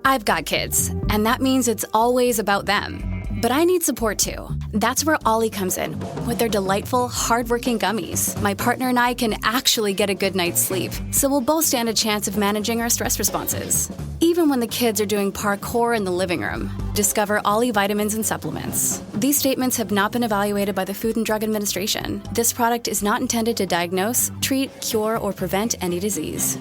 I've got kids, and that means it's always about them. But I need support too. That's where Ollie comes in. With their delightful, hardworking gummies, my partner and I can actually get a good night's sleep, so we'll both stand a chance of managing our stress responses. Even when the kids are doing parkour in the living room, discover Ollie vitamins and supplements. These statements have not been evaluated by the Food and Drug Administration. This product is not intended to diagnose, treat, cure, or prevent any disease.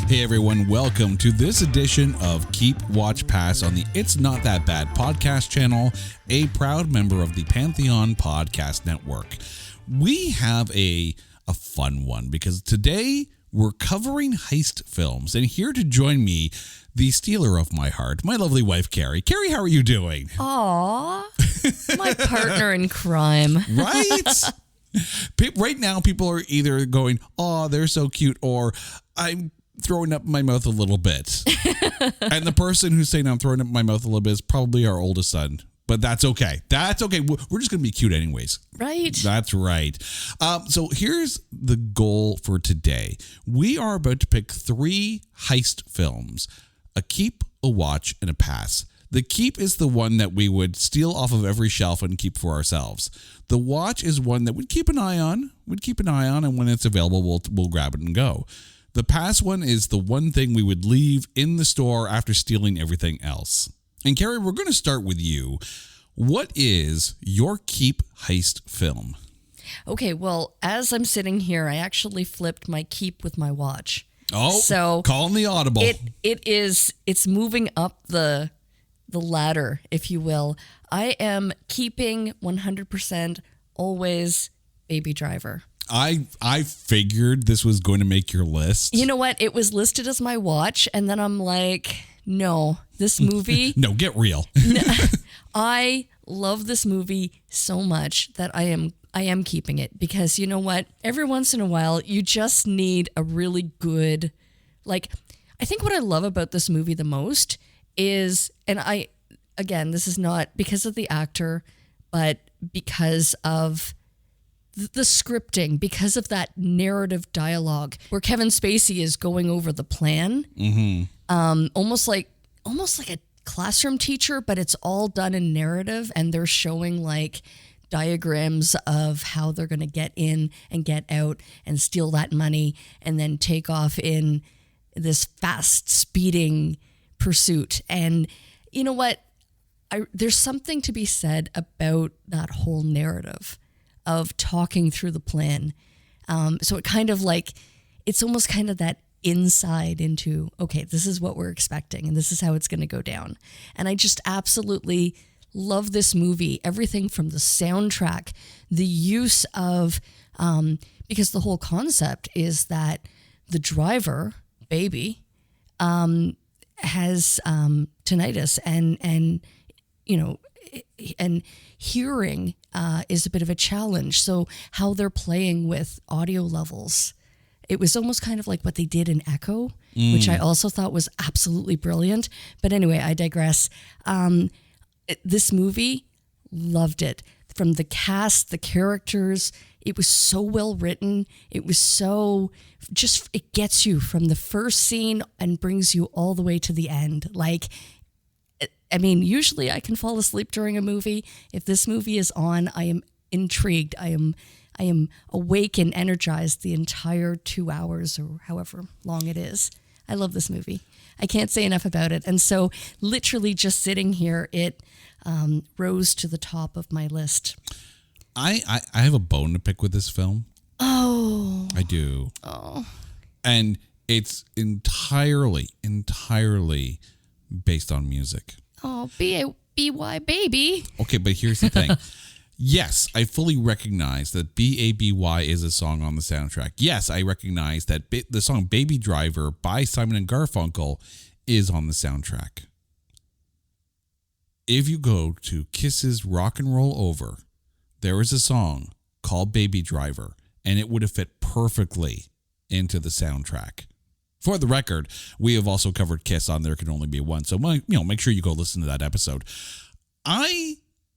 Hey everyone, welcome to this edition of Keep Watch Pass on the It's Not That Bad podcast channel, a proud member of the Pantheon Podcast Network. We have a fun one because today we're covering heist films, and here to join me, the stealer of my heart, my lovely wife, Carrie. Carrie, how are you doing? Aww, my partner in crime. Right? Right now, people are either going, "Oh, they're so cute," or "I'm throwing up my mouth a little bit." And the person who's saying I'm throwing up my mouth a little bit is probably our oldest son. But that's okay. That's okay. We're just going to be cute anyways. Right. That's right. So here's the goal for today. We are about to pick 3 heist films: a keep, a watch, and a pass. The keep is the one that we would steal off of every shelf and keep for ourselves. The watch is one that we'd keep an eye on. And when it's available, we'll grab it and go. The pass one is the one thing we would leave in the store after stealing everything else. And Carrie, we're going to start with you. What is your keep heist film? Okay, well, as I'm sitting here, I actually flipped my keep with my watch. Oh, so calling the audible. It's moving up the ladder, if you will. I am keeping 100% always Baby Driver. I figured this was going to make your list. You know what? It was listed as my watch, and then I'm like, no, this movie. No, get real. I love this movie so much that I am keeping it, because you know what? Every once in a while, you just need a really good, I think what I love about this movie the most is, and this is not because of the actor, but because of the scripting, because of that narrative dialogue where Kevin Spacey is going over the plan, almost like a classroom teacher, but it's all done in narrative, and they're showing diagrams of how they're going to get in and get out and steal that money and then take off in this fast speeding pursuit. And you know what? There's something to be said about that whole narrative of talking through the plan. So it kind of it's almost kind of that inside into, okay, this is what we're expecting and this is how it's going to go down. And I just absolutely love this movie. Everything from the soundtrack, the use of, because the whole concept is that the driver, Baby, has tinnitus and hearing is a bit of a challenge. So how they're playing with audio levels, it was almost kind of like what they did in Echo, which I also thought was absolutely brilliant. But anyway, I digress. This movie, loved it. From the cast, the characters, it was so well written. It was so it gets you from the first scene and brings you all the way to the end. Usually I can fall asleep during a movie. If this movie is on, I am intrigued. I am awake and energized the entire 2 hours or however long it is. I love this movie. I can't say enough about it. And so literally just sitting here, it rose to the top of my list. I have a bone to pick with this film. Oh. I do. Oh. And it's entirely based on music. Oh, B-A-B-Y, baby. Okay, but here's the thing. Yes, I fully recognize that B-A-B-Y is a song on the soundtrack. Yes, I recognize that the song Baby Driver by Simon and Garfunkel is on the soundtrack. If you go to Kiss's Rock and Roll Over, there is a song called Baby Driver, and it would have fit perfectly into the soundtrack. For the record, we have also covered Kiss on There Can Only Be One, so make sure you go listen to that episode. I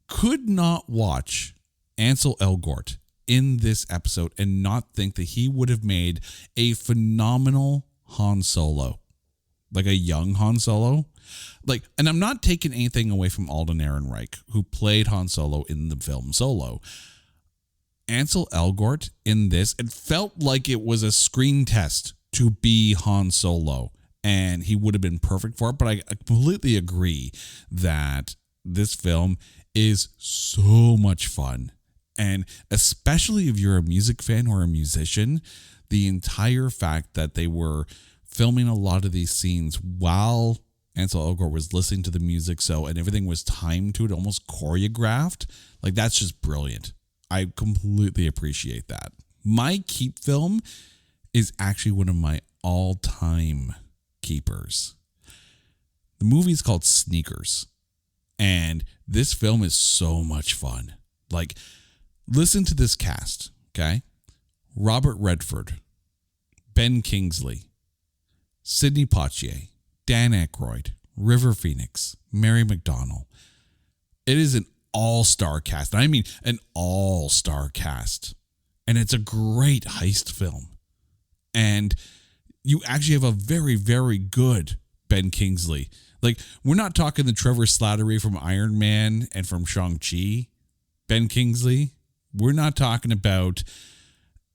could not watch Ansel Elgort in this episode and not think that he would have made a phenomenal Han Solo, like a young Han Solo. Like, and I'm not taking anything away from Alden Ehrenreich, who played Han Solo in the film Solo. Ansel Elgort in this, it felt like it was a screen test to be Han Solo, and he would have been perfect for it. But I completely agree that this film is so much fun. And especially if you're a music fan or a musician, the entire fact that they were filming a lot of these scenes while Ansel Elgort was listening to the music, and everything was timed to it, almost choreographed. Like, that's just brilliant. I completely appreciate that. My keep film is actually one of my all-time keepers. The movie is called Sneakers, and this film is so much fun. Like, listen to this cast, okay? Robert Redford, Ben Kingsley, Sidney Poitier, Dan Aykroyd, River Phoenix, Mary McDonnell. It is an all-star cast. I mean, an all-star cast. And it's a great heist film. And you actually have a very, very good Ben Kingsley. Like, we're not talking the Trevor Slattery from Iron Man and from Shang-Chi. Ben Kingsley. We're not talking about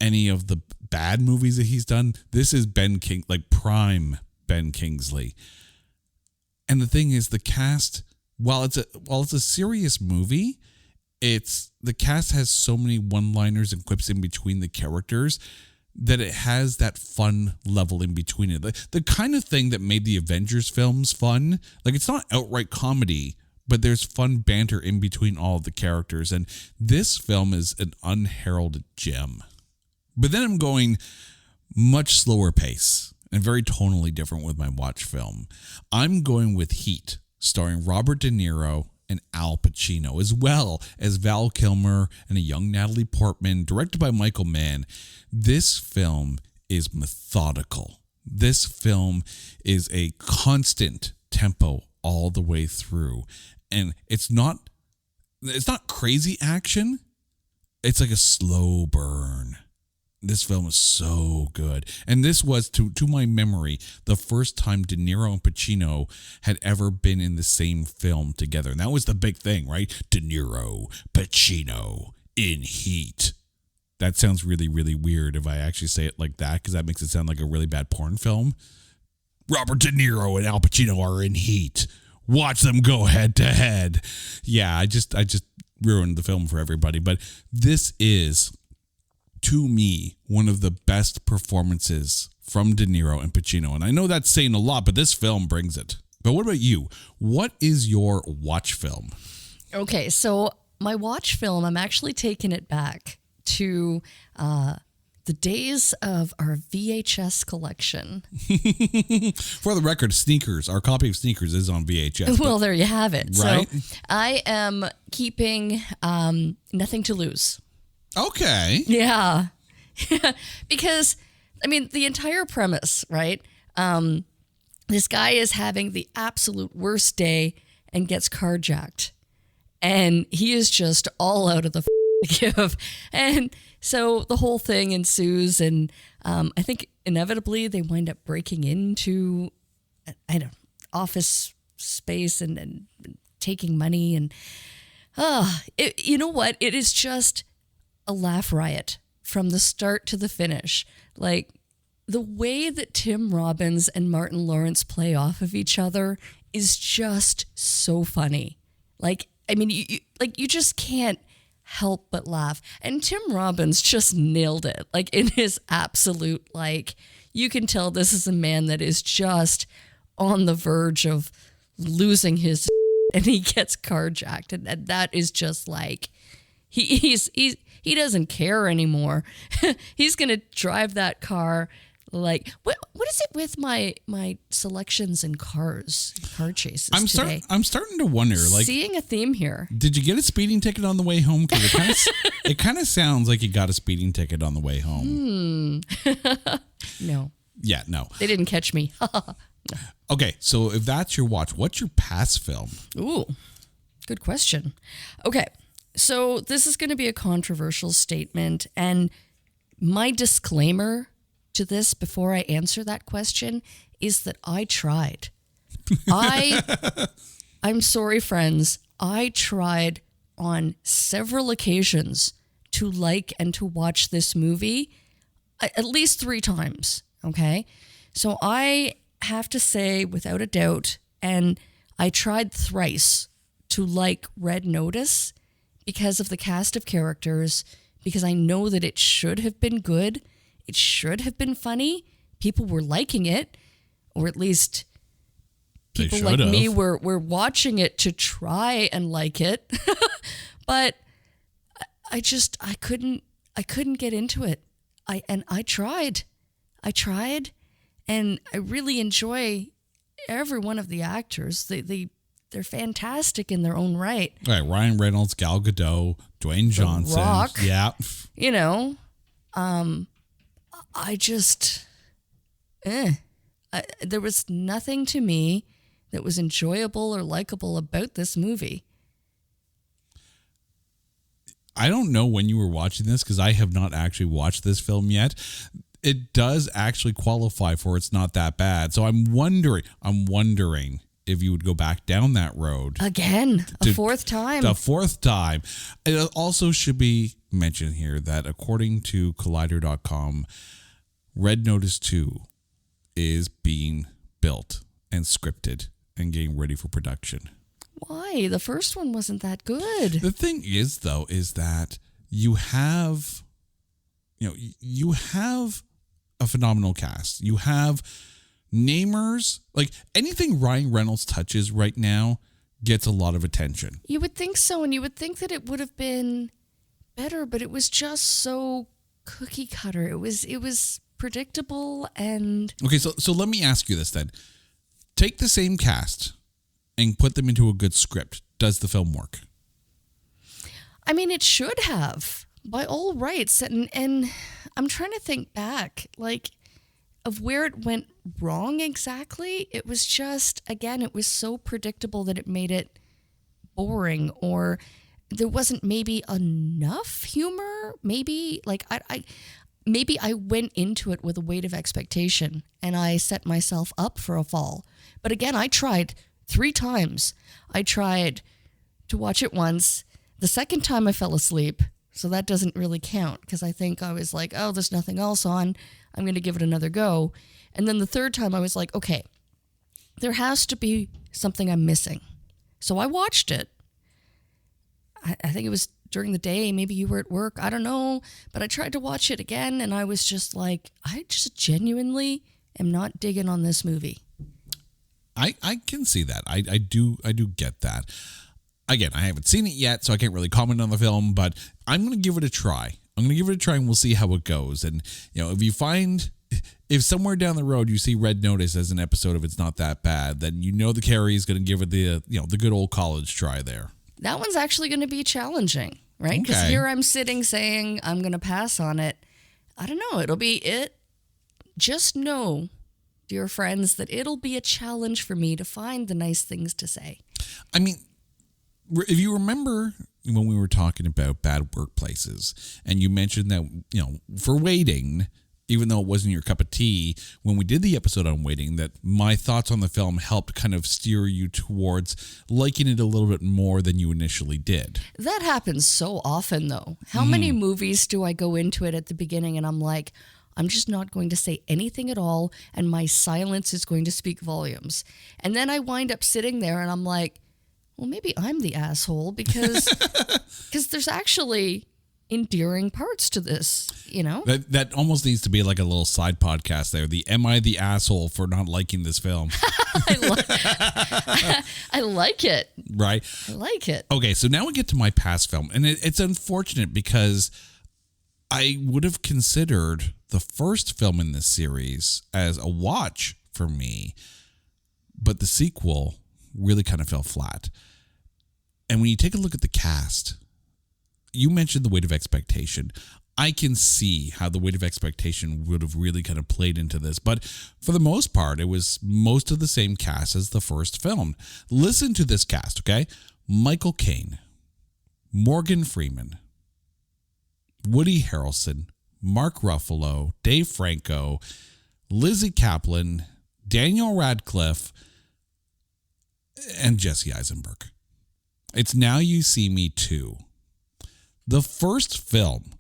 any of the bad movies that he's done. This is like prime Ben Kingsley. And the thing is, the cast, while it's a serious movie, the cast has so many one-liners and quips in between the characters that it has that fun level in between it. The kind of thing that made the Avengers films fun. Like, it's not outright comedy, but there's fun banter in between all of the characters. And this film is an unheralded gem. But then I'm going much slower pace and very tonally different with my watch film. I'm going with Heat, starring Robert De Niro and Al Pacino, as well as Val Kilmer and a young Natalie Portman, directed by Michael Mann. This film is methodical. This film is a constant tempo all the way through. And it's not crazy action. It's like a slow burn. This film is so good. And this was, to my memory, the first time De Niro and Pacino had ever been in the same film together. And that was the big thing, right? De Niro, Pacino in Heat. That sounds really, really weird if I actually say it like that, because that makes it sound like a really bad porn film. Robert De Niro and Al Pacino are in Heat. Watch them go head to head. Yeah, I just ruined the film for everybody. But this is, to me, one of the best performances from De Niro and Pacino. And I know that's saying a lot, but this film brings it. But what about you? What is your watch film? Okay, so my watch film, I'm actually taking it back to the days of our VHS collection. For the record, Sneakers, our copy of Sneakers is on VHS. Well, there you have it. Right? So I am keeping Nothing to Lose. Okay. Yeah. Because, I mean, the entire premise, right? This guy is having the absolute worst day and gets carjacked. And he is just all out of the give. And so the whole thing ensues. And I think inevitably they wind up breaking into, office space and taking money. And you know what? It is just a laugh riot from the start to the finish. Like, the way that Tim Robbins and Martin Lawrence play off of each other is just so funny. Like, I mean, you just can't help but laugh. And Tim Robbins just nailed it. Like, in his absolute, like, you can tell this is a man that is just on the verge of losing his and he gets carjacked. And that is just like, he doesn't care anymore. He's going to drive that car. Like, what is it with my selections in car chases today? I'm starting to wonder, like, seeing a theme here. Did you get a speeding ticket on the way home? Because it kind of sounds like you got a speeding ticket on the way home. No. Yeah, no. They didn't catch me. Okay, so if that's your watch, what's your pass film? Ooh, good question. Okay, So this is going to be a controversial statement, and my disclaimer to this before I answer that question is that I tried. I'm sorry, friends. I tried on several occasions to like and to watch this movie at least 3 times, okay? So I have to say, without a doubt, and I tried thrice to like Red Notice because of the cast of characters, because I know that it should have been good, it should have been funny, people were liking it, or at least people like me were watching it to try and like it. But I couldn't get into it. I tried, and I really enjoy every one of the actors. They're fantastic in their own right. Right, Ryan Reynolds, Gal Gadot, Dwayne Johnson. Rock. Yeah. You know, I just, there was nothing to me that was enjoyable or likable about this movie. I don't know when you were watching this because I have not actually watched this film yet. It does actually qualify for It's Not That Bad. So I'm wondering if you would go back down that road. Again, a fourth time. The fourth time. It also should be mentioned here that according to Collider.com, Red Notice 2 is being built and scripted and getting ready for production. Why? The first one wasn't that good. The thing is, though, is that you have a phenomenal cast. You have namers. Like anything Ryan Reynolds touches right now gets a lot of attention. You would think so, and you would think that it would have been better, but it was just so cookie cutter. It was predictable and... Okay, so let me ask you this then. Take the same cast and put them into a good script. Does the film work? I mean, it should have, by all rights. And I'm trying to think back, like, of where it went wrong exactly. It was just, again, it was so predictable that it made it boring, or there wasn't maybe enough humor. Maybe, like, maybe I went into it with a weight of expectation and I set myself up for a fall. But again, I tried 3 times. I tried to watch it once. The second time I fell asleep, so that doesn't really count because I think I was like, oh, there's nothing else on. I'm going to give it another go. And then the third time I was like, okay, there has to be something I'm missing. So I watched it. I think it was during the day. Maybe you were at work. I don't know. But I tried to watch it again and I was just like, I just genuinely am not digging on this movie. I can see that. I do get that. Again, I haven't seen it yet, so I can't really comment on the film, but I'm going to give it a try. And we'll see how it goes. And, if somewhere down the road you see Red Notice as an episode of It's Not That Bad, then the Carrie is going to give it the good old college try there. That one's actually going to be challenging, right? Because here I'm sitting saying I'm going to pass on it. I don't know. It'll be it. Just know, dear friends, that it'll be a challenge for me to find the nice things to say. I mean, if you remember when we were talking about bad workplaces and you mentioned that, for Waiting, even though it wasn't your cup of tea, when we did the episode on Waiting, that my thoughts on the film helped kind of steer you towards liking it a little bit more than you initially did. That happens so often, though. How many movies do I go into it at the beginning and I'm like, I'm just not going to say anything at all, and my silence is going to speak volumes. And then I wind up sitting there and I'm like, well, maybe I'm the asshole because there's actually endearing parts to this, That almost needs to be like a little side podcast there. The Am I the Asshole for Not Liking This Film? I like it. Right? I like it. Okay, so now we get to my past film. And it's unfortunate because I would have considered the first film in this series as a watch for me, but the sequel really kind of fell flat. And when you take a look at the cast, you mentioned the weight of expectation. I can see how the weight of expectation would have really kind of played into this. But for the most part, it was most of the same cast as the first film. Listen to this cast, okay? Michael Caine, Morgan Freeman, Woody Harrelson, Mark Ruffalo, Dave Franco, Lizzie Kaplan, Daniel Radcliffe, and Jesse Eisenberg. It's Now You See Me 2. The first film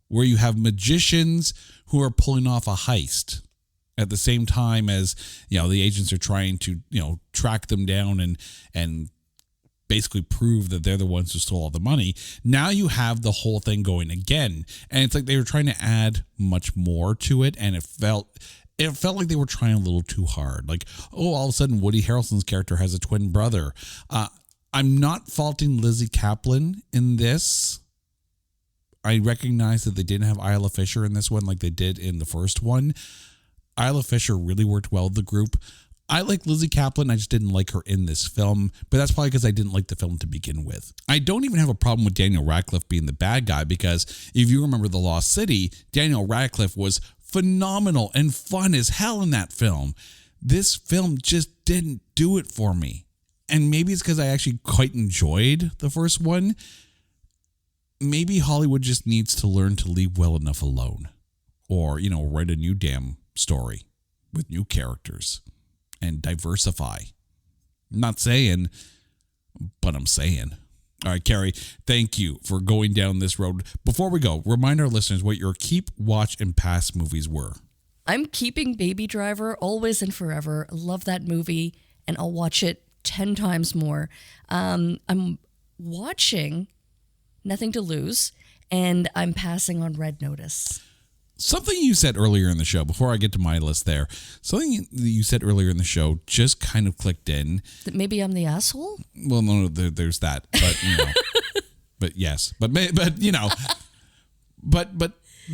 where you have magicians who are pulling off a heist at the same time as, the agents are trying to, track them down and basically prove that they're the ones who stole all the money. Now you have the whole thing going again. And it's like they were trying to add much more to it, and it felt like they were trying a little too hard. Like, all of a sudden Woody Harrelson's character has a twin brother. I'm not faulting Lizzie Kaplan in this. I recognize that they didn't have Isla Fisher in this one like they did in the first one. Isla Fisher really worked well with the group. I like Lizzie Kaplan. I just didn't like her in this film, but that's probably because I didn't like the film to begin with. I don't even have a problem with Daniel Radcliffe being the bad guy, because if you remember The Lost City, Daniel Radcliffe was phenomenal and fun as hell in that film. This film just didn't do it for me. And maybe it's because I actually quite enjoyed the first one. Maybe Hollywood just needs to learn to leave well enough alone, or, write a new damn story with new characters and diversify. I'm not saying, but I'm saying. All right, Carrie, thank you for going down this road. Before we go, remind our listeners what your keep, watch, and pass movies were. I'm keeping Baby Driver always and forever. I love that movie, and I'll watch it 10 times more. I'm watching Nothing to Lose, and I'm passing on Red Notice. Something you said earlier in the show, before I get to my list there, something you said earlier in the show just kind of clicked in. That maybe I'm the asshole? Well, no, there's that. But, but yes. But let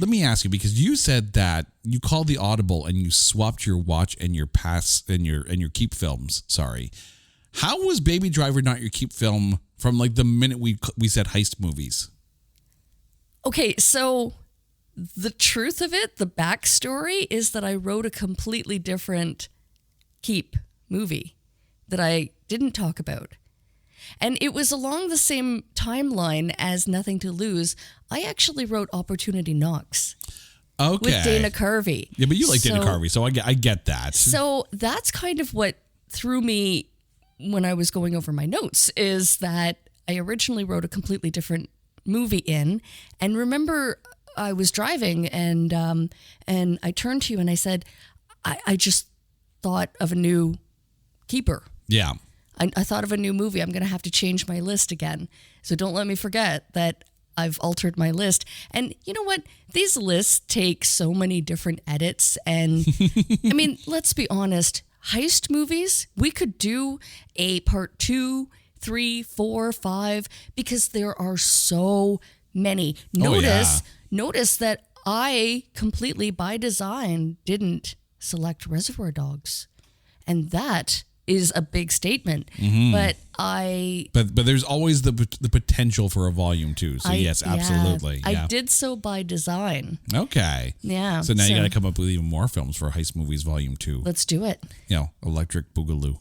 me ask you, because you said that you called the audible and you swapped your watch and your pass and your keep films. Sorry. How was Baby Driver not your keep film from like the minute we said heist movies? Okay, so the truth of it, the backstory is that I wrote a completely different keep movie that I didn't talk about. And it was along the same timeline as Nothing to Lose. I actually wrote Opportunity Knocks. Okay. With Dana Carvey. Yeah, but you like Dana Carvey, so I get that. So that's kind of what threw me when I was going over my notes, is that I originally wrote a completely different movie in. And remember, I was driving and I turned to you and I said, I just thought of a new keeper. Yeah. I thought of a new movie. I'm going to have to change my list again. So don't let me forget that I've altered my list. And you know what? These lists take so many different edits. And I mean, let's be honest. Heist movies, we could do a part 2, 3, 4, 5, because there are so many. Notice that I completely by design didn't select Reservoir Dogs. And that is a big statement. Mm-hmm. But there's always the potential for a volume 2. So yes, absolutely. Yeah. I did so by design. Okay. Yeah. So now you got to come up with even more films for Heist Movies Volume 2. Let's do it. Electric Boogaloo.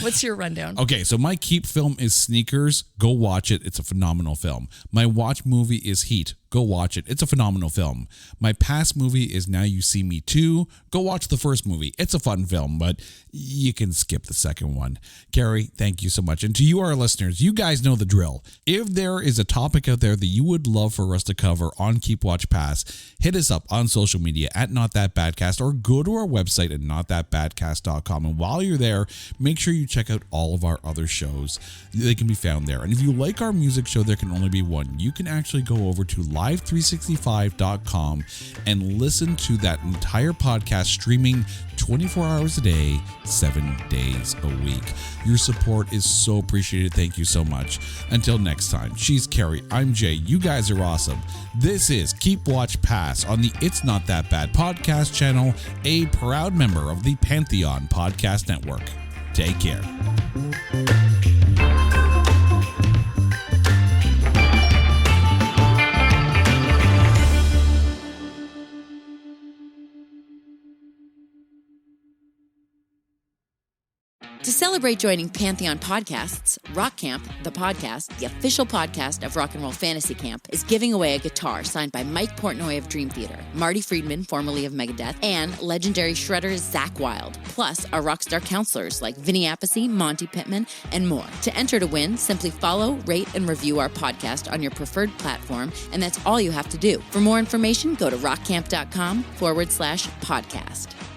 What's your rundown? Okay, so my keep film is Sneakers. Go watch it. It's a phenomenal film. My watch movie is Heat. Go watch it. It's a phenomenal film. My pass movie is Now You See Me 2. Go watch the first movie. It's a fun film, but you can skip the second one. Carrie, thank you so much. And to you, our listeners, you guys know the drill. If there is a topic out there that you would love for us to cover on Keep Watch Pass, hit us up on social media at Not That Badcast, or go to our website at notthatbadcast.com. And while you're there, make sure you check out all of our other shows. They can be found there. And if you like our music show, There Can Only Be One, you can actually go over to live365.com and listen to that entire podcast streaming 24 hours a day, 7 days a week. Your support is so appreciated. Thank you so much. Until next time, she's Carrie, I'm Jay. You guys are awesome. This is Keep Watch Pass on the It's Not That Bad podcast channel, a proud member of the Pantheon Podcast Network. Take care. celebrate joining Pantheon Podcasts, Rock Camp, the podcast, the official podcast of Rock and Roll Fantasy Camp, is giving away a guitar signed by Mike Portnoy of Dream Theater, Marty Friedman, formerly of Megadeth, and legendary shredder Zakk Wylde, plus our rockstar counselors like Vinny Appice, Monty Pittman, and more. To enter to win, simply follow, rate, and review our podcast on your preferred platform, and that's all you have to do. For more information, go to rockcamp.com/podcast.